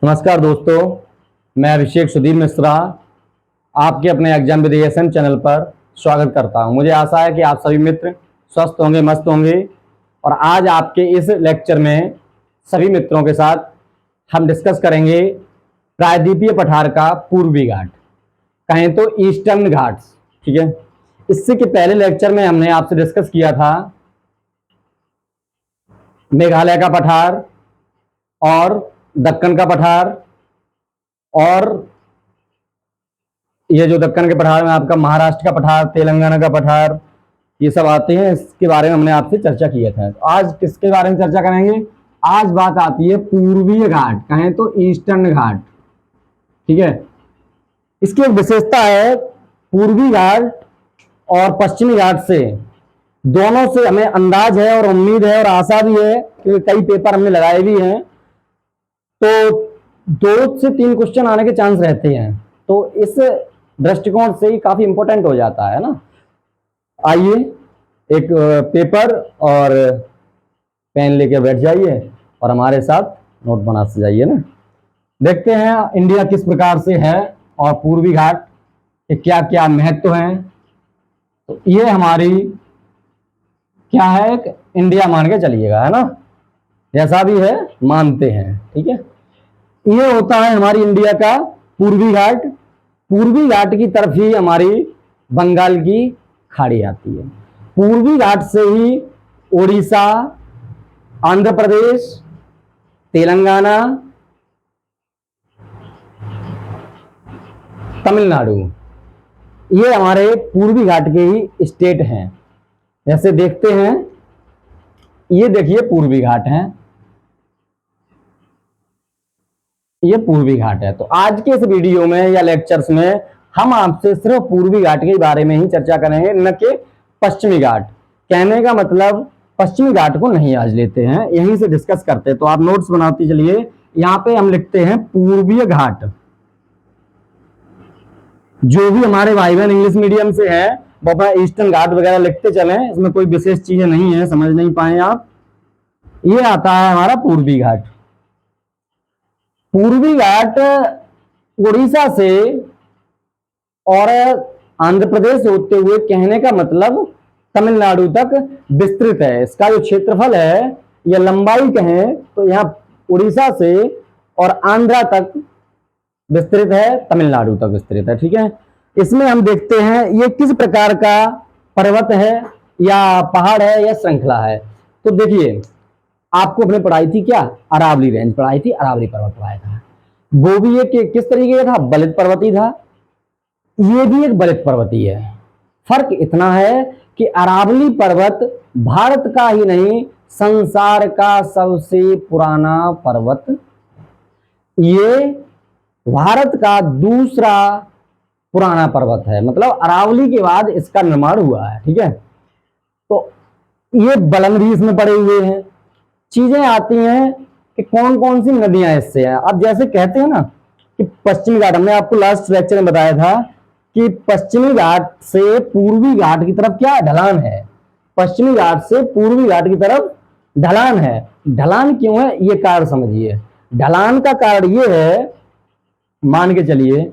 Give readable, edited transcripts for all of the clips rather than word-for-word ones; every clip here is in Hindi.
नमस्कार दोस्तों, मैं अभिषेक सुधीर मिश्रा आपके अपने एग्जाम विद एएसएम चैनल पर स्वागत करता हूं। मुझे आशा है कि आप सभी मित्र स्वस्थ होंगे, मस्त होंगे। और आज आपके इस लेक्चर में सभी मित्रों के साथ हम डिस्कस करेंगे प्रायद्वीपीय पठार का पूर्वी घाट, कहें तो ईस्टर्न घाट्स। ठीक है, इससे के पहले लेक्चर में हमने आपसे डिस्कस किया था मेघालय का पठार और दक्कन का पठार, और ये जो दक्कन के पठार में आपका महाराष्ट्र का पठार, तेलंगाना का पठार, ये सब आते हैं। इसके बारे में हमने आपसे चर्चा किया था। तो आज किसके बारे में चर्चा करेंगे? आज बात आती है पूर्वीय घाट, कहें तो ईस्टर्न घाट। ठीक है, इसकी एक विशेषता है, पूर्वी घाट और पश्चिमी घाट से दोनों से हमें अंदाज है और उम्मीद है और आशा भी है कि कई पेपर हमने लगाए भी हैं, तो 2 से 3 क्वेश्चन आने के चांस रहते हैं। तो इस दृष्टिकोण से ही काफी इंपॉर्टेंट हो जाता है ना। आइए एक पेपर और पेन लेके बैठ जाइए और हमारे साथ नोट बनाते जाइए ना। देखते हैं इंडिया किस प्रकार से है और पूर्वी घाट के क्या क्या महत्व हैं। तो ये हमारी क्या है, एक इंडिया मान के चलिएगा, है ना, जैसा भी है मानते हैं। ठीक है, ये होता है हमारी इंडिया का पूर्वी घाट। पूर्वी घाट की तरफ ही हमारी बंगाल की खाड़ी आती है। पूर्वी घाट से ही उड़ीसा, आंध्र प्रदेश, तेलंगाना, तमिलनाडु, ये हमारे पूर्वी घाट के ही स्टेट हैं। जैसे देखते हैं, ये देखिए पूर्वी घाट हैं, ये पूर्वी घाट है। तो आज के इस वीडियो में या लेक्चर्स में हम आपसे सिर्फ पूर्वी घाट के बारे में ही चर्चा करेंगे, न कि पश्चिमी घाट। कहने का मतलब पश्चिमी घाट को नहीं आज लेते हैं, यहीं से डिस्कस करते हैं। तो आप नोट्स बनाते चलिए। यहां पे हम लिखते हैं पूर्वीय घाट। जो भी हमारे भाई बहन इंग्लिश मीडियम से है वो अपना ईस्टर्न घाट वगैरह लिखते चलें, इसमें कोई विशेष चीजें नहीं है, समझ नहीं पाए आप। ये आता है हमारा पूर्वी घाट। पूर्वी घाट उड़ीसा से और आंध्र प्रदेश होते हुए, कहने का मतलब तमिलनाडु तक विस्तृत है। इसका जो क्षेत्रफल है या लंबाई कहें तो यहाँ उड़ीसा से और आंध्रा तक विस्तृत है, तमिलनाडु तक विस्तृत है। ठीक है, इसमें हम देखते हैं ये किस प्रकार का पर्वत है या पहाड़ है या श्रृंखला है। तो देखिए, आपको अपने पढ़ाई थी क्या, अरावली रेंज पढ़ाई थी, अरावली पर्वत पढ़ाया था। वो भी एक किस तरीके का था, बलित पर्वती था। ये भी एक बलित पर्वती है। फर्क इतना है कि अरावली पर्वत भारत का ही नहीं, संसार का सबसे पुराना पर्वत, ये भारत का दूसरा पुराना पर्वत है। मतलब अरावली के बाद इसका निर्माण हुआ है। ठीक है, तो ये बलन भी इसमें पड़े हुए हैं। चीजें आती हैं कि कौन कौन सी नदियां इससे हैं। अब जैसे कहते हैं ना कि पश्चिमी घाट, हमने आपको लास्ट लेक्चर में बताया था कि पश्चिमी घाट से पूर्वी घाट की तरफ क्या ढलान है। पश्चिमी घाट से पूर्वी घाट की तरफ ढलान है। ढलान क्यों है, ये कारण समझिए। ढलान का कारण ये है, मान के चलिए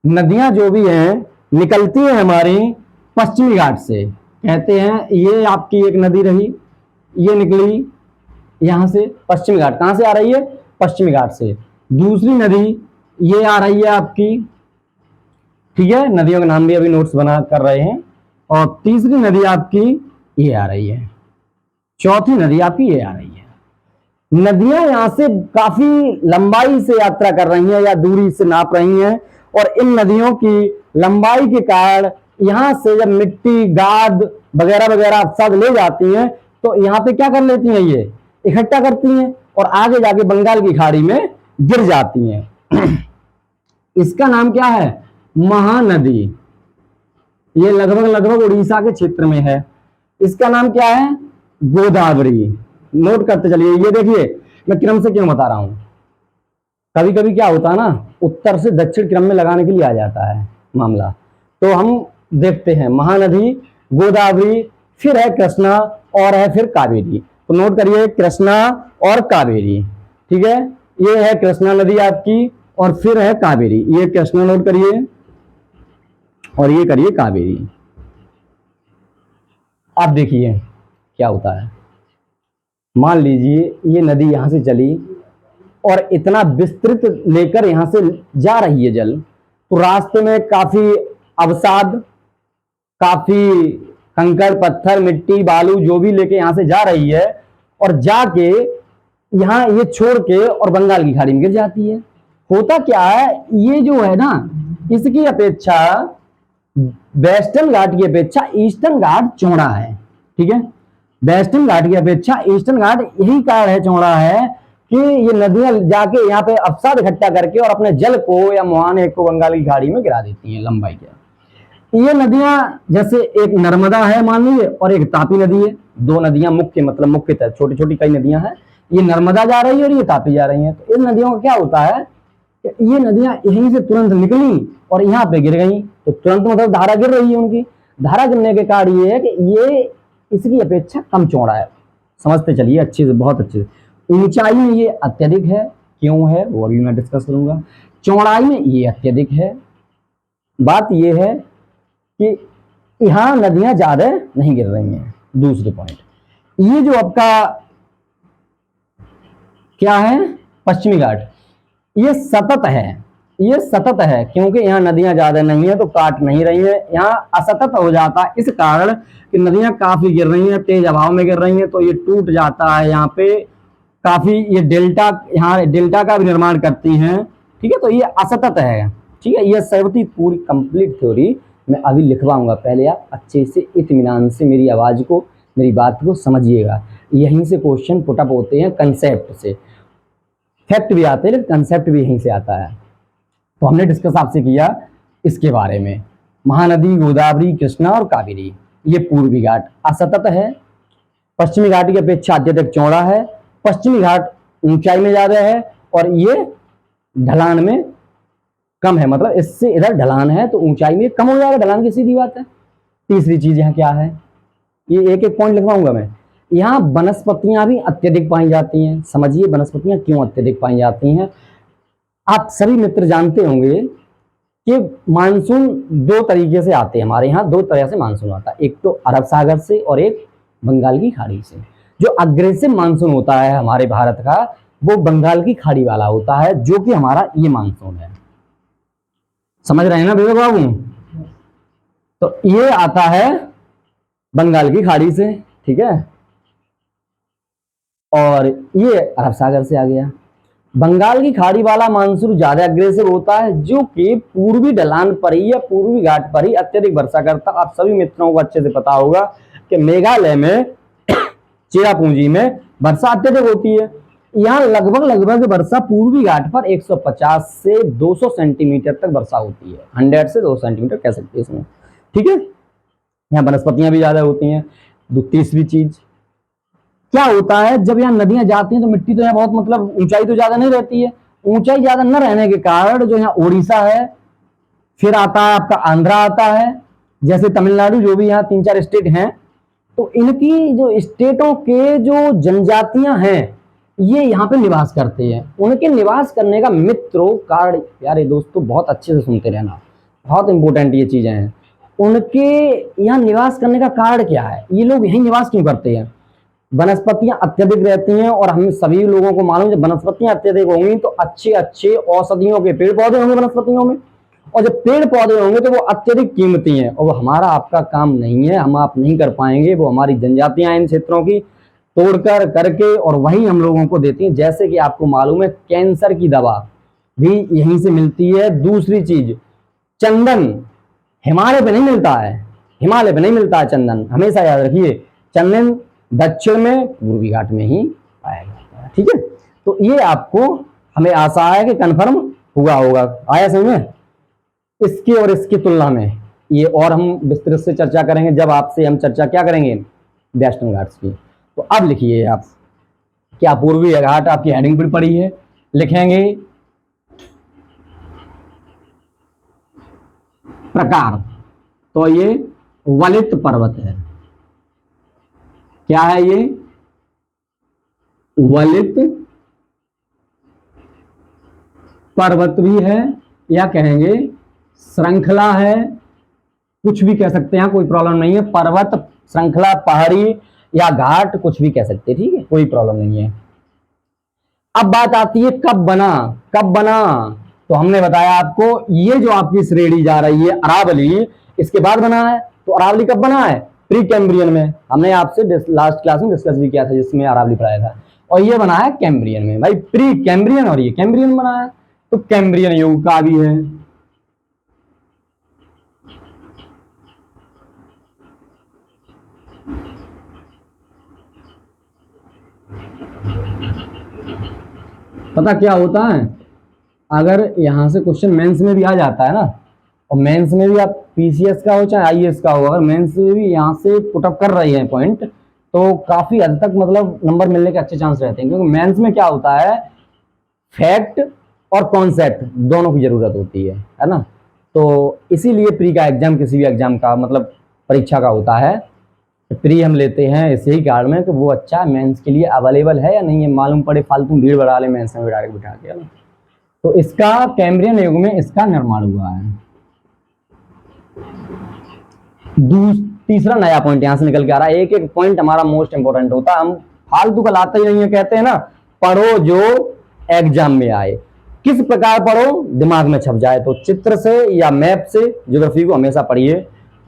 नदियां जो भी हैं निकलती हैं हमारी पश्चिमी घाट से। कहते हैं ये आपकी एक नदी रही, ये निकली यहां से पश्चिमी घाट। कहां से आ रही है, पश्चिमी घाट से। दूसरी नदी ये आ रही है आपकी, ठीक है, नदियों के नाम भी अभी नोट्स बना कर रहे हैं। और तीसरी नदी आपकी ये आ रही है, चौथी नदी आपकी ये आ रही है। नदियां यहां से काफी लंबाई से यात्रा कर रही हैं या दूरी से नाप रही हैं, और इन नदियों की लंबाई के कारण यहां से जब मिट्टी, गाद वगैरह वगैरह सब ले जाती हैं तो यहां पे क्या कर लेती हैं, ये इकट्ठा करती हैं और आगे जाके बंगाल की खाड़ी में गिर जाती हैं। इसका नाम क्या है, महानदी। ये लगभग उड़ीसा के क्षेत्र में है। इसका नाम क्या है, गोदावरी। नोट करते चलिए। ये देखिए, मैं क्रम से क्यों बता रहा हूं, कभी कभी क्या होता है ना, उत्तर से दक्षिण क्रम में लगाने के लिए आ जाता है मामला। तो हम देखते हैं महानदी, गोदावरी, फिर है कृष्णा और है फिर कावेरी। तो नोट करिए, कृष्णा और कावेरी। ठीक है, ये है कृष्णा नदी आपकी, और फिर है कावेरी। ये कृष्णा नोट करिए और ये करिए कावेरी। अब देखिए क्या होता है, मान लीजिए ये नदी यहां से चली और इतना विस्तृत लेकर यहां से जा रही है जल, तो रास्ते में काफी अवसाद, काफी कंकड़ पत्थर मिट्टी बालू जो भी लेके यहां से जा रही है, और जाके यहां ये छोड़ के और बंगाल की खाड़ी में गिर जाती है। होता क्या है, ये जो है ना, इसकी अपेक्षा वेस्टर्न घाट की अपेक्षा ईस्टर्न घाट चौड़ा है। ठीक है, वेस्टर्न घाट की अपेक्षा ईस्टर्न घाट यही कारण है चौड़ा है कि ये नदियां जाके यहाँ पे अवसाद इकट्ठा करके और अपने जल को या मुहाने को बंगाल की खाड़ी में गिरा देती हैं लंबाई के। ये नदियां जैसे एक नर्मदा है मान लीजिए और एक तापी नदी है, दो नदियां मुख्य, मतलब मुख्यतः छोटी छोटी कई नदियां हैं, ये नर्मदा जा रही है और ये तापी जा रही है। तो इन नदियों का क्या होता है कि ये नदियां यहीं से तुरंत निकली और यहाँ पे गिर गई, तो तुरंत मतलब धारा गिर रही है उनकी। धारा गिरने के कारण ये है कि ये इसकी अपेक्षा कम चौड़ा है। समझते चलिए अच्छे से, बहुत अच्छे से। ऊंचाई में ये अत्यधिक है, क्यों है वो अभी मैं डिस्कस करूंगा। चौड़ाई में ये अत्यधिक है। बात ये है कि यहां नदियां ज्यादा नहीं गिर रही हैं। दूसरे पॉइंट, ये जो आपका क्या है, पश्चिमी घाट, ये सतत है। ये सतत है क्योंकि यहाँ नदियां ज्यादा नहीं है तो काट नहीं रही है। यहाँ असतत हो जाता है इस कारण कि नदियां काफी गिर रही हैं, तेज हवाओं में गिर रही हैं, तो ये टूट जाता है यहाँ पे काफी। ये डेल्टा, यहाँ डेल्टा का भी निर्माण करती हैं। ठीक है, तो ये असतत है। ठीक है, ये सभी पूरी कंप्लीट थ्योरी मैं अभी लिखवाऊंगा। पहले आप अच्छे से इत्मीनान से मेरी आवाज को, मेरी बात को समझिएगा। यहीं से क्वेश्चन पुटअप होते हैं, कंसेप्ट से। फैक्ट भी आते हैं लेकिन कंसेप्ट भी यहीं से आता है। तो हमने डिस्कस आपसे किया इसके बारे में, महानदी गोदावरी कृष्णा और कावेरी। ये पूर्वी घाट असतत है, पश्चिमी घाट की अपेक्षा अत्यधिक चौड़ा है, पश्चिमी घाट ऊंचाई में ज्यादा है और ये ढलान में कम है। मतलब इससे इधर ढलान है तो ऊंचाई में कम हो जाएगा, ढलान की सीधी बात है। तीसरी चीज यहाँ क्या है, ये एक एक पॉइंट लिखवाऊंगा मैं। यहाँ वनस्पतियां भी अत्यधिक पाई जाती हैं। समझिए वनस्पतियां क्यों अत्यधिक पाई जाती हैं। आप सभी मित्र जानते होंगे कि मानसून दो तरीके से आते हैं हमारे यहाँ, दो तरह से मानसून आता है, एक तो अरब सागर से और एक बंगाल की खाड़ी से। जो अग्रेसिव मानसून होता है हमारे भारत का, वो बंगाल की खाड़ी वाला होता है, जो कि हमारा ये मानसून है। समझ रहे हैं ना विवेक बाबू। तो ये आता है बंगाल की खाड़ी से, ठीक है, और ये अरब सागर से आ गया। बंगाल की खाड़ी वाला मानसून ज्यादा अग्रेसिव होता है, जो कि पूर्वी ढलान पर ही या पूर्वी घाट पर ही अत्यधिक वर्षा करता है। आप सभी मित्रों को अच्छे से पता होगा कि मेघालय में चेरापूंजी में वर्षा अत्यधिक होती है। यहाँ लगभग वर्षा पूर्वी घाट पर 150 से 200 सेंटीमीटर तक वर्षा होती है। 100 से 200 सेंटीमीटर कह सकते हैं इसमें। ठीक है, यहाँ वनस्पतियां भी ज्यादा होती हैं। तीसरी चीज क्या होता है, जब यहाँ नदियां जाती हैं तो मिट्टी तो यहाँ बहुत, मतलब ऊंचाई तो ज्यादा नहीं रहती है। ऊंचाई ज्यादा न रहने के कारण जो यहाँ उड़ीसा है, फिर आता है आपका आंध्रा आता है, जैसे तमिलनाडु, जो भी यहाँ 3-4 स्टेट हैं, तो इनकी जो स्टेटों के जो जनजातियां हैं ये यहाँ पे निवास करते हैं। उनके निवास करने का मित्रों कारण, प्यारे दोस्तों बहुत अच्छे से सुनते रहना, बहुत इंपॉर्टेंट ये चीजें हैं। उनके यहाँ निवास करने का कारण क्या है, ये लोग यही निवास क्यों करते हैं। वनस्पतियां अत्यधिक रहती हैं और हम सभी लोगों को मालूम है, जब वनस्पतियां अत्यधिक होंगी तो अच्छे अच्छे औषधियों के पेड़ पौधे होंगे वनस्पतियों में, और जब पेड़ पौधे होंगे तो वो अत्यधिक कीमती हैं और वो हमारा आपका काम नहीं है, हम आप नहीं कर पाएंगे। वो हमारी जनजातियां इन क्षेत्रों की तोड़कर करके और वही हम लोगों को देती हैं। जैसे कि आपको मालूम है कैंसर की दवा भी यहीं से मिलती है। दूसरी चीज, चंदन हिमालय पे नहीं मिलता है, हिमालय पे नहीं मिलता है चंदन, हमेशा याद रखिए। चंदन दक्षिण में पूर्वी घाट में ही पाया जाता है। ठीक है, तो ये आपको हमें आशा है कि कंफर्म हुआ होगा, आया समझ में। इसकी और इसकी तुलना में ये और हम विस्तृत से चर्चा करेंगे जब आपसे हम चर्चा क्या करेंगे, वेस्टर्न घाट्स की। तो अब लिखिए आप, क्या पूर्वी घाट आपकी हेडिंग पर पड़ी है, लिखेंगे प्रकार, तो ये वलित पर्वत है। क्या है ये, वलित पर्वत भी है, या कहेंगे श्रृंखला है, कुछ भी कह सकते हैं, कोई प्रॉब्लम नहीं है। पर्वत, श्रृंखला, पहाड़ी या घाट, कुछ भी कह सकते हैं, ठीक है, कोई प्रॉब्लम नहीं है। अब बात आती है कब बना। कब बना, तो हमने बताया आपको, ये जो आपकी श्रेणी जा रही है अरावली, इसके बाद बना है। तो अरावली कब बना है? प्री कैम्ब्रियन में। हमने आपसे लास्ट क्लास में डिस्कस भी किया था, जिसमें अरावली पढ़ाया था। और ये बना है कैम्ब्रियन में भाई, प्री कैम्ब्रियन और ये कैम्ब्रियन बना है। तो कैम्ब्रियन युग का भी है। पता क्या होता है, अगर यहां से क्वेश्चन मेंस में भी आ जाता है ना, और मेंस में भी आप पीसीएस का हो चाहे आईएएस का हो, अगर मेंस में भी यहाँ से पुटअप कर रही है पॉइंट, तो काफी हद तक मतलब नंबर मिलने के अच्छे चांस रहते हैं। क्योंकि मेंस में क्या होता है, फैक्ट और कॉन्सेप्ट दोनों की जरूरत होती है ना। तो इसीलिए प्री का एग्जाम किसी भी एग्जाम का मतलब परीक्षा का होता है, प्री हम लेते हैं इसी कारण में कि वो अच्छा मेंस के लिए अवेलेबल है या नहीं है, मालूम पड़े फालतू भीड़ बढ़ा ले मेंस में डायरेक्ट बिठा के, है ना। तो इसका कैम्ब्रियन युग में इसका निर्माण हुआ है। तीसरा नया पॉइंट यहां से निकल के आ रहा है। एक एक पॉइंट हमारा मोस्ट इंपोर्टेंट होता है, हम फालतू का लाते ही नहीं है। कहते हैं ना, पढ़ो जो एग्जाम में आए। किस प्रकार पढ़ो, दिमाग में छप जाए। तो चित्र से या मैप से ज्योग्राफी को हमेशा पढ़िए,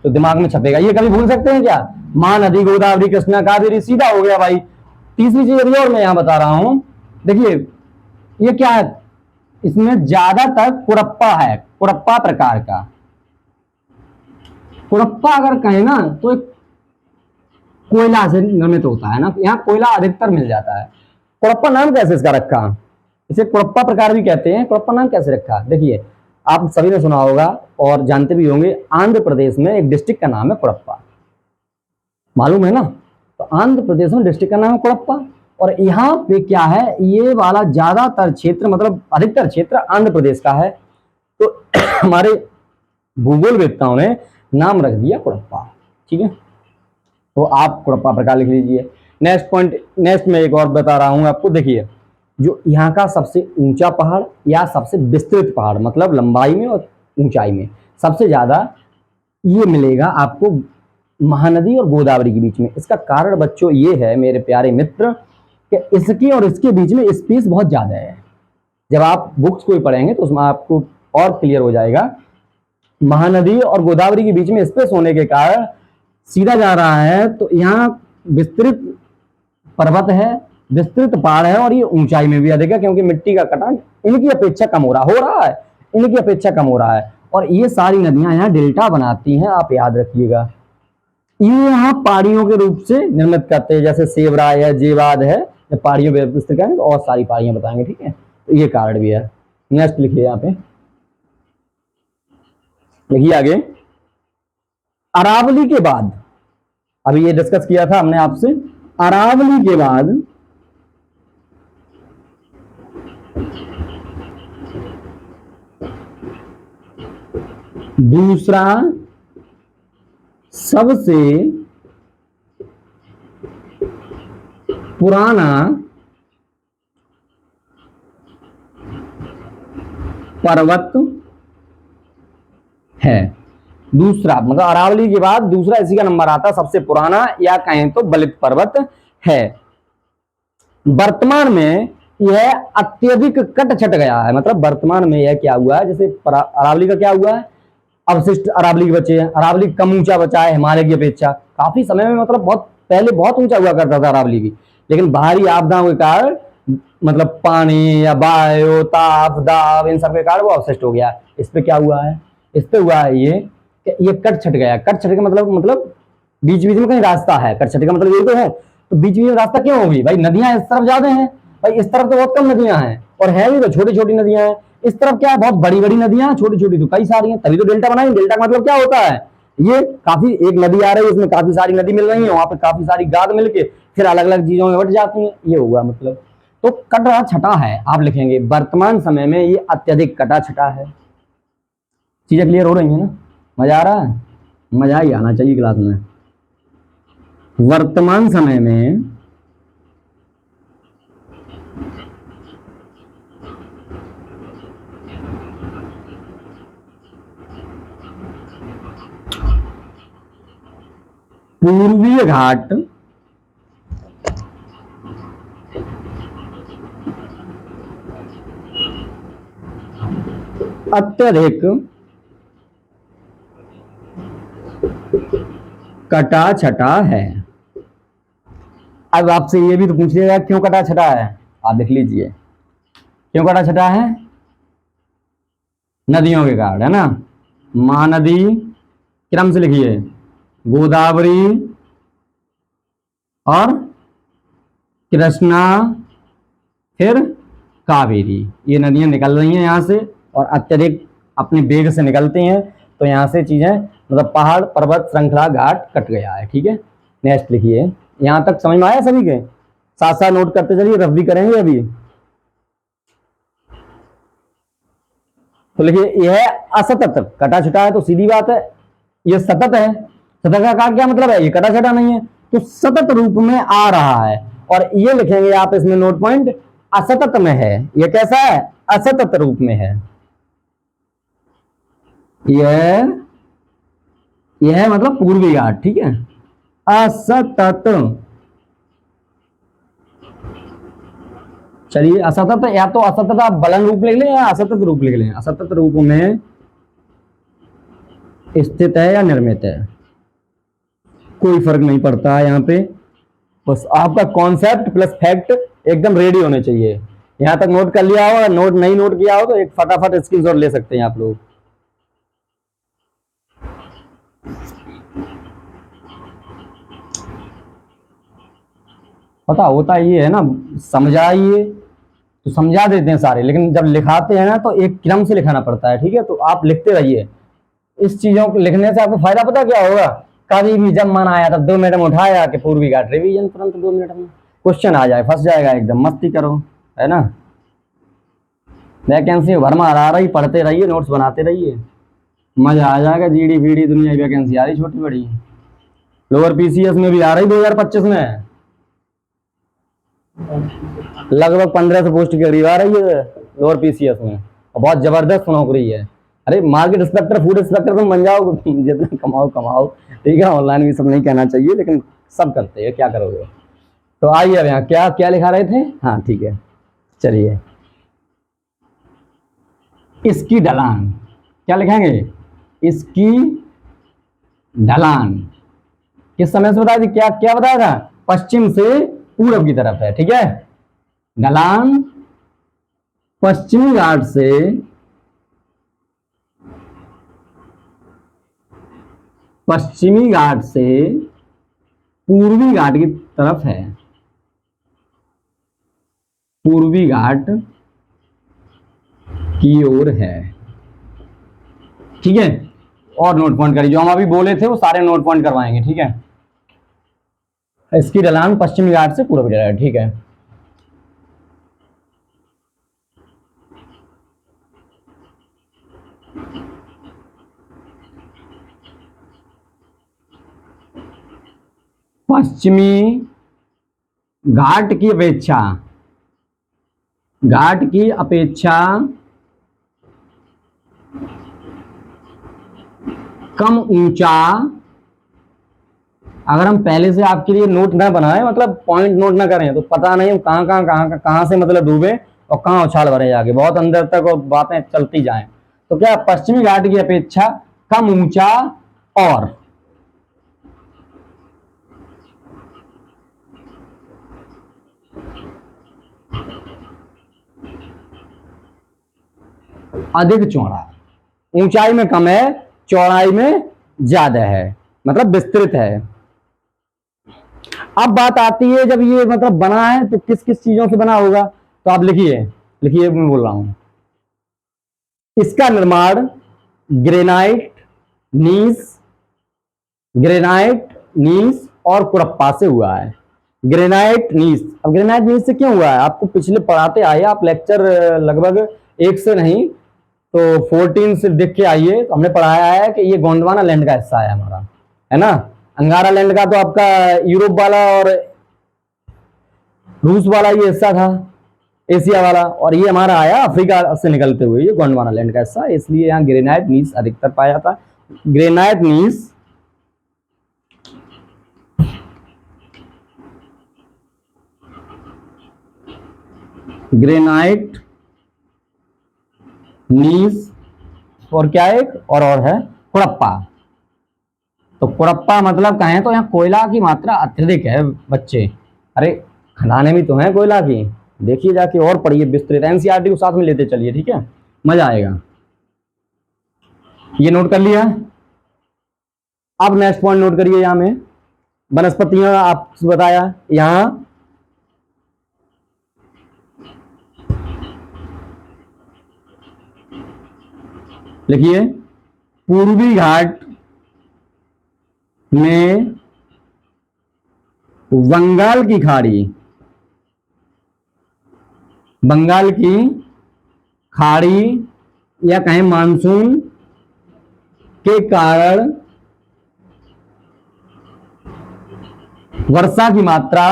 तो दिमाग में छपेगा। ये कभी भूल सकते हैं क्या? महानदी, गोदावरी, कृष्णा, कावेरी, सीधा हो गया भाई। तीसरी चीज अभी और मैं यहां बता रहा हूं, देखिए ये क्या है, इसमें ज्यादातर कुड़प्पा है, कुड़प्पा प्रकार का। कुड़प्पा अगर कहें ना तो एक कोयला से निर्मित होता है ना, यहाँ कोयला अधिकतर मिल जाता है। कुड़प्पा नाम कैसे इसका रखा, इसे कुड़प्पा प्रकार भी कहते हैं। कुड़प्पा नाम कैसे रखा, देखिए आप सभी ने सुना होगा और जानते भी होंगे, आंध्र प्रदेश में एक डिस्ट्रिक्ट का नाम है कुड़प्पा, मालूम है ना। तो आंध्र प्रदेश में डिस्ट्रिक्ट का नाम है कुड़प्पा, और यहाँ पे क्या है, ये वाला ज्यादातर क्षेत्र मतलब अधिकतर क्षेत्र आंध्र प्रदेश का है। तो हमारे भूगोल वेत्ताओं ने नाम रख दिया कुड़प्पा, ठीक है। तो आप कुड़प्पा प्रकार लिख लीजिए। नेक्स्ट पॉइंट, नेक्स्ट में एक और बता रहा हूं आपको, देखिए जो यहाँ का सबसे ऊंचा पहाड़ या सबसे विस्तृत पहाड़, मतलब लंबाई में और ऊंचाई में सबसे ज्यादा, ये मिलेगा आपको महानदी और गोदावरी के बीच में। इसका कारण बच्चों ये है मेरे प्यारे मित्र, कि इसके और इसके बीच में स्पेस बहुत ज्यादा है। जब आप बुक्स को पढ़ेंगे तो उसमें आपको और क्लियर हो जाएगा। महानदी और गोदावरी के बीच में स्पेस होने के कारण सीधा जा रहा है, तो यहाँ विस्तृत पर्वत है, विस्तृत पहाड़ है, और ये ऊंचाई में भी अधिक है, क्योंकि मिट्टी का कटान इनकी अपेक्षा कम हो रहा है, इनकी अपेक्षा कम हो रहा है। और ये सारी नदियां यहाँ डेल्टा बनाती हैं, आप याद रखिएगा। ये यहाँ पहाड़ियों के रूप से निर्मित करते हैं, जैसे सेवराय है, जेवाद है। जब पहाड़ियों पर पुस्तक है तो और सारी पहाड़ियां बताएंगे, ठीक है। तो ये कारण भी है। नेक्स्ट लिखिए, यहाँ पे लिखिए आगे, अरावली के बाद, अभी ये डिस्कस किया था हमने आपसे, अरावली के बाद दूसरा सबसे पुराना पर्वत है। दूसरा मतलब अरावली के बाद दूसरा इसी का नंबर आता है, सबसे पुराना, या कहें तो बलित पर्वत है। वर्तमान में यह अत्यधिक कट छट गया है। मतलब वर्तमान में यह क्या हुआ है, जैसे अरावली का क्या हुआ है, अवशिष्ट अरावली के बचे हैं। अरावली कम ऊंचा बचा है हिमालय की अपेक्षा, काफी समय में, मतलब बहुत पहले बहुत ऊंचा हुआ करता था अरावली भी, लेकिन बाहरी आपदाओं के कारण, मतलब पानी या वायु, ताप, दाब, इन सब के कारण वो अवशिष्ट हो गया। इस पे क्या हुआ है, इस पे हुआ है ये कट छट गया। कट छट का मतलब बीच बीच में कहीं रास्ता है, कट छट का मतलब यही तो है। तो बीच बीच में रास्ता क्यों होगी भाई, नदियां इस तरफ ज्यादा हैं भाई, इस तरफ तो बहुत कम नदियां हैं, और है भी तो छोटी छोटी नदियां हैं। इस तरफ क्या है, बहुत बड़ी बड़ी नदियां हैं, छोटी छोटी तो कई सारी हैं, तभी तो डेल्टा बनाई। डेल्टा का मतलब क्या होता है, ये काफी, एक नदी आ रही है, इसमें काफी सारी नदी मिल रही है, वहां पे काफी सारी गाद मिलके फिर अलग अलग चीजों में बट जाती हैं, ये हुआ मतलब। तो कटा छटा है, आप लिखेंगे वर्तमान समय में ये अत्यधिक कटा छटा है। चीजें क्लियर हो रही है ना, मजा आ रहा है, मजा ही आना चाहिए क्लास में। वर्तमान समय में पूर्वीय घाट अत्यधिक कटा छटा है। अब आपसे ये भी तो पूछिएगा क्यों कटा छटा है, आप देख लीजिए क्यों कटा छटा है। नदियों के कारण, है ना। महानदी क्रम से लिखिए, गोदावरी और कृष्णा, फिर कावेरी, ये नदियां निकल रही हैं यहाँ से और अत्यधिक अपने वेग से निकलती हैं, तो यहाँ से चीजें मतलब पहाड़ पर्वत श्रृंखला घाट कट गया है। ठीक है, नेक्स्ट लिखिए। यहाँ तक समझ में आया सभी के? साथ साथ नोट करते चलिए, रफ भी करेंगे अभी। तो लिखिए यह असतत कटा छटा है, तो सीधी बात है ये सतत है। सतत का क्या मतलब है? ये कटा छटा नहीं है, तो सतत रूप में आ रहा है। और ये लिखेंगे आप इसमें नोट पॉइंट, असतत में है। ये कैसा है? असतत रूप में है। यह मतलब पूर्वी घाट। ठीक है, असतत। चलिए असतत, या तो असतत आप बलन रूप लिख लें या असतत रूप लिख लें। असतत रूप में स्थित है या निर्मित है, कोई फर्क नहीं पड़ता है यहाँ पे। बस आपका कॉन्सेप्ट प्लस फैक्ट एकदम रेडी होने चाहिए। यहां तक नोट कर लिया हो, नोट नहीं नोट किया हो तो एक फटाफट स्क्रीनशॉट ले सकते हैं आप लोग। पता होता ये है ना, समझाइए तो समझा देते हैं सारे, लेकिन जब लिखाते हैं ना तो एक क्रम से लिखाना पड़ता है। ठीक है, तो आप लिखते रहिए। इस चीजों को लिखने से आपको फायदा पता क्या होगा? कभी भी जब मन आया तब 2 मिनट में उठाया कि पूर्वी घाट रिवीजन, तुरंत 2 मिनट में क्वेश्चन आ जाए, फंस जाएगा एकदम। मस्ती करो, है ना। वैकेंसी भर में आ रही, पढ़ते रहिए, नोट्स बनाते रहिए, मजा आ जाएगा। जीडी फीडी दुनिया की वैकेंसी आ रही छोटी बड़ी। लोअर पीसीएस में भी आ रही 2025 में, लगभग 1500 पोस्ट की करीब आ रही है लोअर पीसीएस में, और बहुत जबरदस्त नौकरी है। अरे मार्केट इंस्पेक्टर, फूड इंस्पेक्टर तुम बन जाओ, जितना कमाओ कमाओ। ठीक है, ऑनलाइन भी सब नहीं कहना चाहिए, लेकिन सब करते हैं, क्या करोगे। तो आइए अब यहाँ क्या क्या लिखा रहे थे। हाँ ठीक है, चलिए। इसकी ढलान क्या लिखेंगे? इसकी ढलान किस समय से बताया थी? क्या क्या बताया था? पश्चिम से पूरब की तरफ है। ठीक है, ढलान पश्चिमी घाट से पूर्वी घाट की तरफ है। पूर्वी घाट की ओर है। ठीक है, और नोट पॉइंट करिए, जो हम अभी बोले थे वो सारे नोट पॉइंट करवाएंगे। ठीक है, इसकी ढलान पश्चिमी घाट से पूर्व की तरफ। ठीक है, पश्चिमी घाट की अपेक्षा कम ऊंचा। अगर हम पहले से आपके लिए नोट ना बनाए, मतलब पॉइंट नोट ना करें, तो पता नहीं हम कहां से मतलब डूबे और कहां उछाल भरे जाके बहुत अंदर तक और बातें चलती जाएं। तो क्या पश्चिमी घाट की अपेक्षा कम ऊंचा और अधिक चौड़ा। ऊंचाई में कम है, चौड़ाई में ज्यादा है, मतलब विस्तृत है। अब बात आती है जब ये मतलब बना है तो किस किस चीजों से बना होगा, तो आप लिखिए मैं बोल रहा हूं। इसका निर्माण ग्रेनाइट नीस और कुरप्पा से हुआ है। ग्रेनाइट नीस, अब ग्रेनाइट नीस से क्यों हुआ है? आपको पिछले पढ़ाते आए, आप लेक्चर लगभग 1 से नहीं तो 14 से देख के आइए, तो हमने पढ़ाया है कि ये गोंडवाना लैंड का हिस्सा है हमारा, है ना। अंगारा लैंड का तो आपका यूरोप वाला और रूस वाला ये हिस्सा था, एशिया वाला, और ये हमारा आया अफ्रीका से निकलते हुए, ये गोंडवाना लैंड का हिस्सा, इसलिए यहाँ ग्रेनाइट नीस अधिकतर पाया जाता। ग्रेनाइट नीस ग्रेनाइट, नीस, और क्या एक और है कुड़प्पा। तो कुड़प्पा मतलब कहें तो यहाँ कोयला की मात्रा अत्यधिक है बच्चे। अरे खदानें भी तो हैं कोयला की, देखिए जाके और पढ़िए विस्तृत, एनसीईआरटी को साथ में लेते चलिए, ठीक है, मजा आएगा। ये नोट कर लिया। अब नेक्स्ट पॉइंट नोट करिए, यहां में वनस्पतियां आपसे बताया, यहां लिखिए पूर्वी घाट में बंगाल की खाड़ी, बंगाल की खाड़ी या कहें मानसून के कारण वर्षा की मात्रा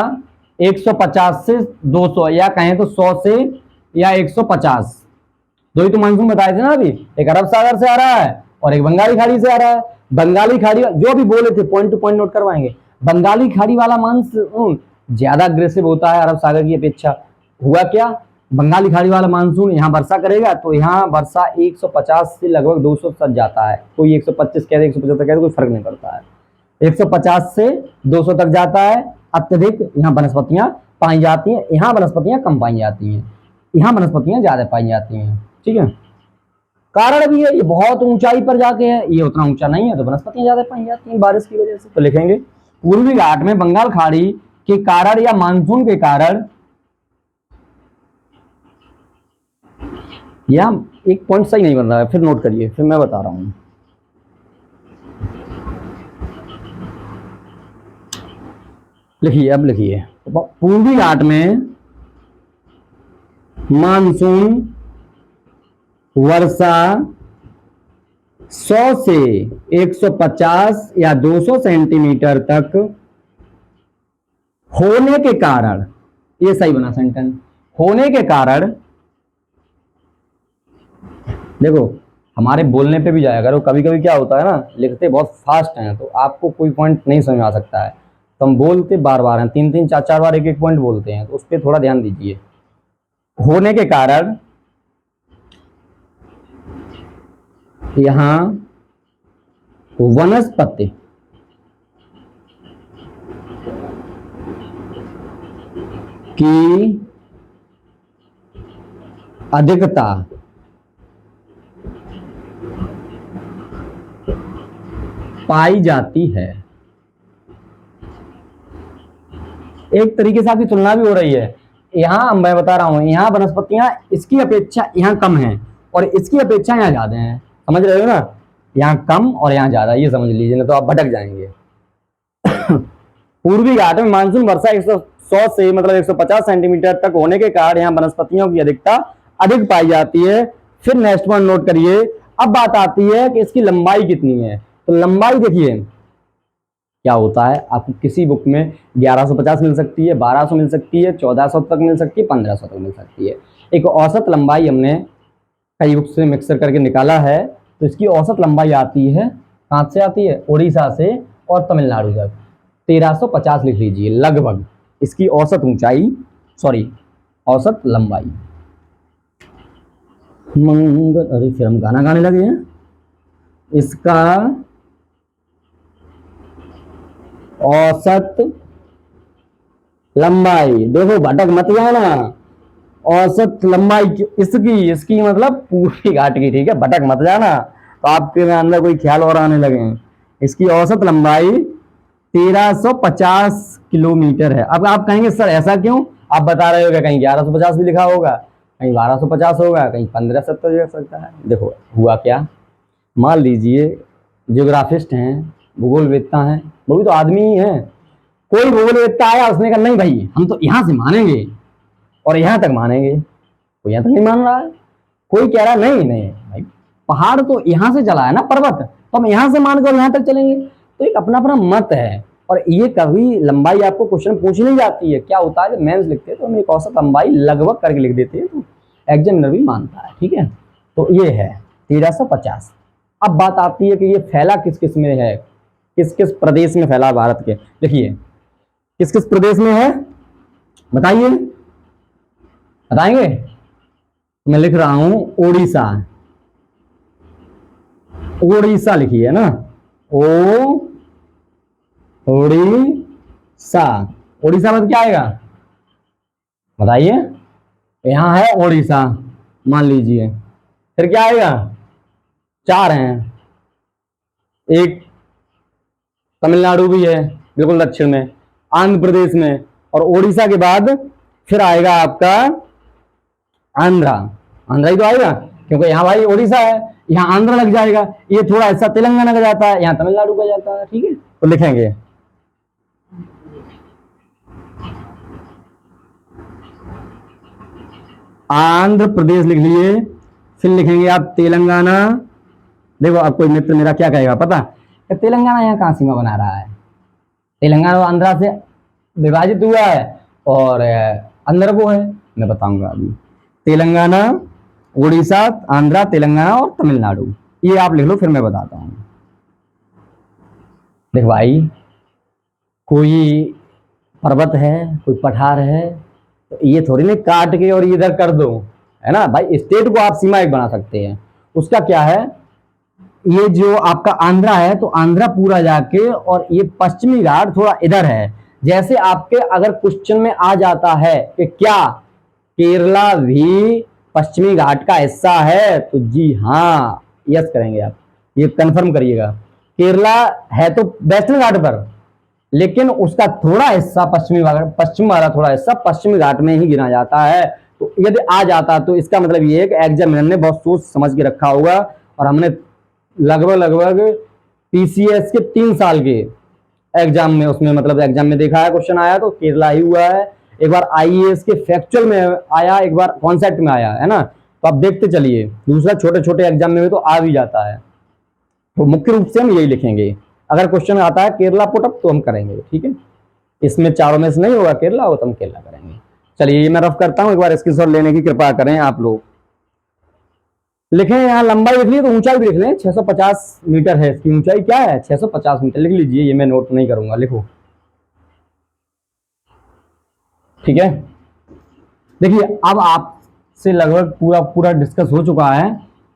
150 से 200 या कहें तो 100 से या 150, दो ही तो मानसून बताए थे ना अभी, एक अरब सागर से आ रहा है और एक बंगाली खाड़ी से आ रहा है। बंगाली खाड़ी जो भी बोले थे पॉइंट टू पॉइंट नोट करवाएंगे। बंगाली खाड़ी वाला मानसून ज्यादा अग्रेसिव होता है अरब सागर की अपेक्षा। हुआ क्या, बंगाली खाड़ी वाला मानसून यहाँ वर्षा करेगा तो यहाँ वर्षा 150 से लगभग 200 तक जाता है, कोई 125 कह दे 175 कह दे, कोई फर्क नहीं पड़ता है। 150 से 200 तक जाता है, अत्यधिक यहाँ वनस्पतियां पाई जाती हैं, यहाँ वनस्पतियां कम पाई जाती हैं, यहाँ वनस्पतियां ज्यादा पाई जाती हैं, ठीक है। कारण भी है, ये बहुत ऊंचाई पर जाके है, ये उतना ऊंचा नहीं है तो वनस्पतियां ज्यादा पाई जाती हैं बारिश की वजह से। तो लिखेंगे पूर्वी घाट में बंगाल खाड़ी के कारण या मानसून के कारण, या एक पॉइंट सही नहीं बन रहा है, फिर नोट करिए, फिर मैं बता रहा हूं। लिखिए, अब लिखिए पूर्वी घाट में मानसून वर्षा 100 से 150 या 200 सेंटीमीटर तक होने के कारण, ये सही बना सेंटेंस, होने के कारण। देखो हमारे बोलने पे भी जाया करो, कभी कभी क्या होता है ना, लिखते बहुत फास्ट हैं तो आपको कोई पॉइंट नहीं समझ में आ सकता है, तो हम बोलते बार बार हैं, 3-3 4-4 बार एक एक पॉइंट बोलते हैं, तो उस पर थोड़ा ध्यान दीजिए। होने के कारण यहां वनस्पति की अधिकता पाई जाती है। एक तरीके से आपकी तुलना भी हो रही है, यहां मैं बता रहा हूं, यहां वनस्पतियां इसकी अपेक्षा यहां कम हैं और इसकी अपेक्षा यहां ज्यादा हैं, समझ रहे हो ना, यहां कम और यहां ज्यादा, ये समझ लीजिए नहीं तो आप भटक जाएंगे। पूर्वी घाट में मानसून वर्षा 100 से मतलब 150 सेंटीमीटर तक होने के कारण यहाँ वनस्पतियों की अधिकता अधिक पाई जाती है। फिर नेक्स्ट पॉइंट नोट करिए। अब बात आती है कि इसकी लंबाई कितनी है, तो लंबाई देखिए क्या होता है, आपको किसी बुक में 1150 मिल सकती है, 1200 मिल सकती है, 1400 तक मिल सकती है, 1500 तक मिल सकती है। एक औसत लंबाई हमने कई बुक से मिक्सर करके निकाला है, तो इसकी औसत लंबाई आती है, कहाँ से आती है, उड़ीसा से और तमिलनाडु तक 1350 लिख लीजिए लगभग इसकी औसत ऊंचाई, सॉरी औसत लंबाई। मंगल, अरे फिर हम गाना गाने लगे हैं। इसका औसत लंबाई, देखो भटक मत जाना, औसत लंबाई इसकी मतलब पूर्वी घाट की, ठीक है, भटक मत जाना तो आपके अंदर कोई ख्याल और आने लगे। इसकी औसत लंबाई 1350 किलोमीटर है। अब आप कहेंगे सर ऐसा क्यों, आप बता रहे हो कहीं 1150 भी लिखा होगा, कहीं 1250 होगा, कहीं 1570 लिख सकता है। देखो हुआ क्या, मान लीजिए ज्योग्राफिस्ट हैं, भूगोलवेत्ता हैं, वो भी तो आदमी ही हैं, कोई भूगोलवेत्ता आया उसने कहा नहीं भाई हम तो यहां से मानेंगे और यहां तक मानेंगे, कोई यहां तक नहीं मान रहा है, कोई कह रहा है नहीं नहीं भाई पहाड़ तो यहां से चला है ना, पर्वत तो हम यहां से मानकर यहां तक चलेंगे, तो एक अपना अपना मत है। और ये कभी लंबाई आपको क्वेश्चन पूछ नहीं जाती है, क्या होता है जब मेंस लिखते हैं तो हम एक औसत लंबाई लगभग करके लिख देते हैं, तो एग्जामिनर भी मानता है, ठीक है। तो ये है 1350। अब बात आती है कि ये फैला किस किस में है, किस किस प्रदेश में फैला भारत के, देखिए किस किस प्रदेश में है बताइए, बताएंगे? मैं लिख रहा हूं ओडिशा, ओडिशा लिखिए ना, ओ ओडिशा। ओडिशा में क्या आएगा बताइए? यहां है ओडिशा मान लीजिए, फिर क्या आएगा? चार हैं, एक तमिलनाडु भी है बिल्कुल दक्षिण में, आंध्र प्रदेश में, और ओडिशा के बाद फिर आएगा आपका आंध्रा। आंध्रा ही तो आएगा क्योंकि यहाँ भाई ओडिशा है, यहाँ आंध्र लग जाएगा, ये थोड़ा हिस्सा तेलंगाना का जाता है, यहाँ तमिलनाडु का जाता है। ठीक है, तो लिखेंगे आंध्र प्रदेश लिख लिए, फिर लिखेंगे आप तेलंगाना। देखो अब कोई मित्र मेरा क्या कहेगा पता है, तेलंगाना यहाँ कहाँ सीमा बना रहा है? तेलंगाना और आंध्रा से विभाजित हुआ है और अंदर वो है, मैं बताऊंगा अभी। तेलंगाना, उड़ीसा, आंध्रा, तेलंगाना और तमिलनाडु, ये आप लिख लो, फिर मैं बताता हूं। देख भाई, कोई पर्वत है, कोई पठार है, तो ये थोड़ी ना काट के और इधर कर दो, है ना भाई। स्टेट को आप सीमा एक बना सकते हैं। उसका क्या है, ये जो आपका आंध्रा है तो आंध्रा पूरा जाके और ये पश्चिमी घाट थोड़ा इधर है। जैसे आपके अगर क्वेश्चन में आ जाता है कि क्या केरला भी पश्चिमी घाट का हिस्सा है, तो जी हाँ यस करेंगे आप, ये कंफर्म करिएगा। केरला है तो वेस्टर्न घाट पर, लेकिन उसका थोड़ा हिस्सा पश्चिम वाला थोड़ा हिस्सा पश्चिमी घाट में ही गिना जाता है। तो यदि आ जाता तो इसका मतलब ये है कि एग्जामिनर ने बहुत सोच समझ के रखा होगा, और हमने लगभग पीसीएस के 3 साल के एग्जाम में, उसमें मतलब एग्जाम में देखा है, क्वेश्चन आया तो केरला ही हुआ है। एक बार आईएएस के फैक्चुअल में आया, एक बार कॉन्सेप्ट में आया, है ना। तो आप देखते चलिए, दूसरा छोटे छोटे एग्जाम में भी तो आ भी जाता है। तो मुख्य रूप से हम यही लिखेंगे। अगर क्वेश्चन आता है केरला पुटअप तो हम करेंगे, ठीक है। इसमें चारों में से नहीं होगा केरला हो तो हम केरला करेंगे। चलिए ये मैं रफ करता हूं, एक बार स्क्रीनशॉट लेने की कृपा करें आप लोग। लिखें यहाँ लंबाई लिख ली तो ऊंचाई भी लिख लें, 650 मीटर है इसकी ऊंचाई। क्या है? 650 मीटर लिख लीजिए, ये मैं नोट नहीं करूंगा, लिखो, ठीक है। देखिए अब आपसे लगभग पूरा डिस्कस हो चुका है।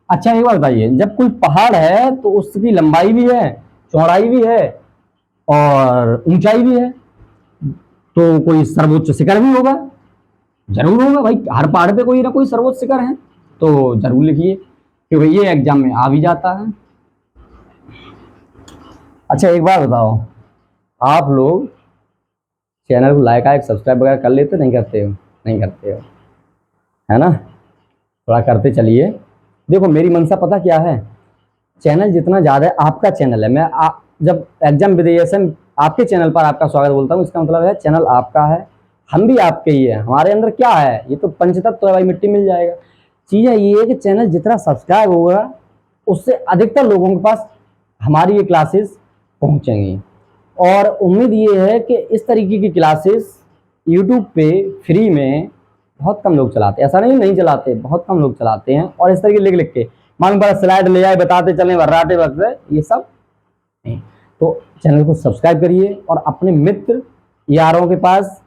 अच्छा एक बात बताइए, जब कोई पहाड़ है तो उसकी लंबाई भी है, चौड़ाई भी है और ऊंचाई भी है, तो कोई सर्वोच्च शिखर भी होगा, जरूर होगा भाई। हर पहाड़ पे कोई ना कोई सर्वोच्च शिखर है, तो जरूर लिखिए क्योंकि ये एग्जाम में आ भी जाता है। अच्छा एक बात बताओ, आप लोग चैनल को लाइक आइक सब्सक्राइब वगैरह कर लेते नहीं करते हो? नहीं करते हो, है ना। थोड़ा करते चलिए। देखो मेरी मंशा पता क्या है, चैनल जितना ज़्यादा है, आपका चैनल है, मैं जब एग्जाम विदेशन आपके चैनल पर आपका स्वागत बोलता हूँ, इसका मतलब है चैनल आपका है, हम भी आपके ही है। हमारे अंदर क्या है, ये तो पंचतत्व तो भाई, मिट्टी मिल जाएगा। चीज़ है ये है कि चैनल जितना सब्सक्राइब होगा उससे अधिकतर लोगों के पास हमारी ये क्लासेस पहुँचेंगी। और उम्मीद ये है कि इस तरीके की क्लासेस यूट्यूब पे फ्री में बहुत कम लोग चलाते हैं, ऐसा नहीं चलाते, बहुत कम लोग चलाते हैं। और इस तरीके लिख के मान बड़ा स्लाइड ले आए बताते चले वर्राटे वक्त, ये सब नहीं। तो चैनल को सब्सक्राइब करिए और अपने मित्र यारों के पास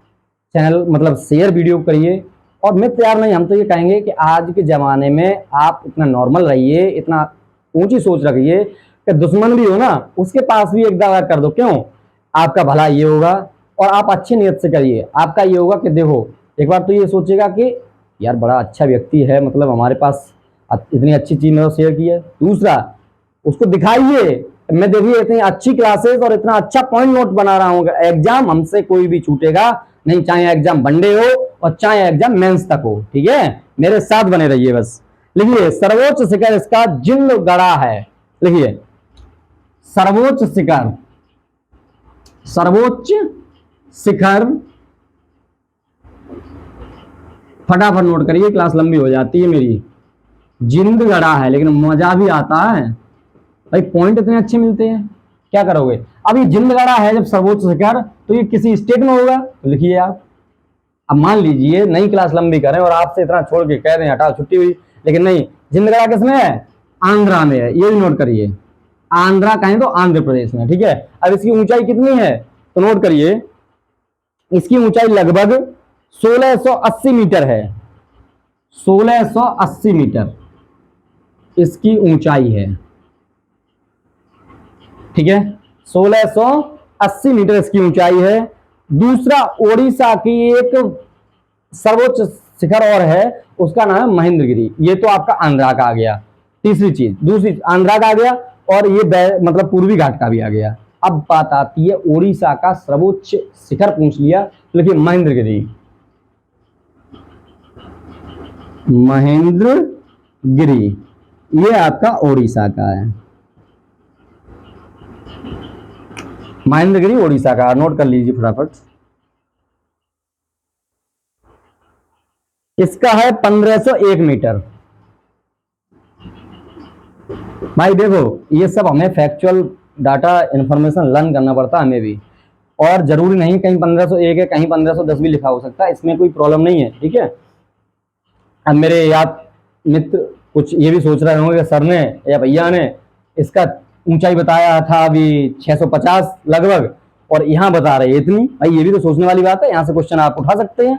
चैनल मतलब शेयर वीडियो करिए। और मित्र यार नहीं, हम तो ये कहेंगे कि आज के ज़माने में आप इतना नॉर्मल रहिए, इतना ऊंची सोच रखिए कि दुश्मन भी हो ना उसके पास भी एक दवा कर दो, क्यों? आपका भला ये होगा और आप अच्छी नीयत से करिए। आपका ये होगा कि देखो एक बार तो ये सोचेगा कि यार बड़ा अच्छा व्यक्ति है, मतलब हमारे पास इतनी अच्छी चीज में शेयर की है। दूसरा उसको दिखाइए, मैं देखिए इतनी अच्छी क्लासेस और इतना अच्छा पॉइंट नोट बना रहा हूँ, एग्जाम हमसे कोई भी छूटेगा नहीं, चाहे एग्जाम वनडे हो और चाहे एग्जाम मेंस तक हो, ठीक है। मेरे साथ बने रहिए बस। लिखिए सर्वोच्च शिखर इसका जिंद गड़ा है, लिखिए सर्वोच्च शिखर, सर्वोच्च शिखर, फटाफट नोट करिए, क्लास लंबी हो जाती है मेरी। जिंद गड़ा है, लेकिन मजा भी आता है भाई, पॉइंट इतने अच्छे मिलते हैं, क्या करोगे। अब ये जिंद गड़ा है जब सर्वोच्च शिखर, तो ये किसी स्टेट में होगा, तो लिखिए आप। अब मान लीजिए नई क्लास लंबी करें और आपसे इतना छोड़ के कह रहे हैं हटाओ छुट्टी हुई, लेकिन नहीं, जिंद गड़ा किसमें है? आंध्रा में है, ये भी नोट करिए। आंध्रा कहें तो आंध्र प्रदेश में, ठीक है। अब इसकी ऊंचाई कितनी है तो नोट करिए, इसकी ऊंचाई लगभग 1680 मीटर है, 1680 मीटर इसकी ऊंचाई है। ठीक है, 1680 मीटर इसकी ऊंचाई है। दूसरा, ओडिशा की एक सर्वोच्च शिखर और है, उसका नाम है महेंद्रगिरी। ये तो आपका आंध्रा का आ गया। तीसरी चीज, दूसरी आंध्रा का आ गया, और ये मतलब पूर्वी घाट का भी आ गया। अब बात आती है ओडिशा का सर्वोच्च शिखर पूछ लिया, तो देखिए महेंद्रगिरी, महेंद्रगिरी ये आपका ओडिशा का है। महेंद्रगिरी ओडिशा का, नोट कर लीजिए फटाफट। इसका है 1501 मीटर। भाई देखो, ये सब हमें फैक्चुअल डाटा इंफॉर्मेशन लर्न करना पड़ता है हमें भी, और जरूरी नहीं कहीं 1501 है, कहीं 1510 भी लिखा हो सकता है, इसमें कोई प्रॉब्लम नहीं है। ठीक है, अब मेरे याद मित्र कुछ ये भी सोच रहे होंगे कि सर ने या भैया ने इसका ऊंचाई बताया था अभी 650 लगभग, और यहाँ बता रहे इतनी। भाई ये भी तो सोचने वाली बात है, यहाँ से क्वेश्चन आप उठा सकते हैं।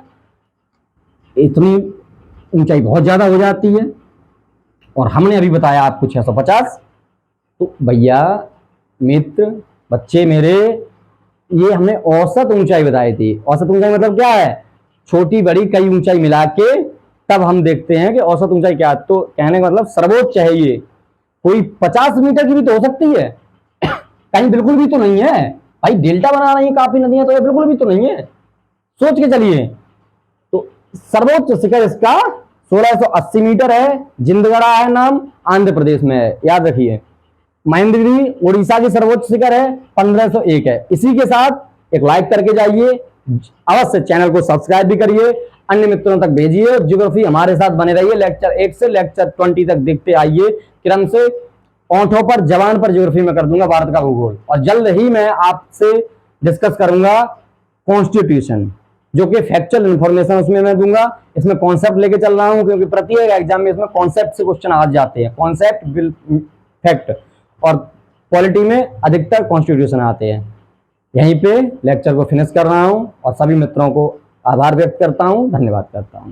इतनी ऊंचाई बहुत ज्यादा हो जाती है, और हमने अभी बताया आपको 650। तो भैया मित्र बच्चे मेरे, ये हमने औसत ऊंचाई बताई थी। औसत ऊंचाई मतलब क्या है? छोटी बड़ी कई ऊंचाई मिला के तब हम देखते हैं कि औसत ऊंचाई क्या है। तो कहने का मतलब सर्वोच्च है ये, कोई 50 मीटर की भी तो हो सकती है, कहीं बिल्कुल भी तो नहीं है। भाई डेल्टा बना रही है काफी नदियां, तो ये बिल्कुल भी तो नहीं है, सोच के चलिए। तो सर्वोच्च शिखर इसका 1680 मीटर है, जिंदगड़ा है नाम, आंध्र प्रदेश में है, याद रखिए। महेंद्रगिरी उड़ीसा की सर्वोच्च शिखर है, 1501 है। इसी के साथ एक लाइक करके जाइए, अवश्य चैनल को सब्सक्राइब भी करिए, अन्य मित्रों तक भेजिए। ज्योग्राफी हमारे साथ बने रहिए, लेक्चर 1 से लेक्चर 20 तक देखते आइए क्रम से। ओंठों पर जबान पर ज्योग्राफी में कर दूंगा भारत का भूगोल, और जल्द ही मैं आपसे डिस्कस करूंगा कॉन्स्टिट्यूशन, जो कि फैक्चुअल इंफॉर्मेशन उसमें मैं दूंगा। इसमें कॉन्सेप्ट लेके चल रहा हूं, क्योंकि प्रत्येक एग्जाम में इसमें कॉन्सेप्ट से क्वेश्चन आ जाते हैं, कॉन्सेप्ट विल फैक्ट, और पॉलिटी में अधिकतर कॉन्स्टिट्यूशन आते हैं। यहीं पे लेक्चर को फिनिश कर रहा हूं, और सभी मित्रों को आभार व्यक्त करता हूं, धन्यवाद करता हूं।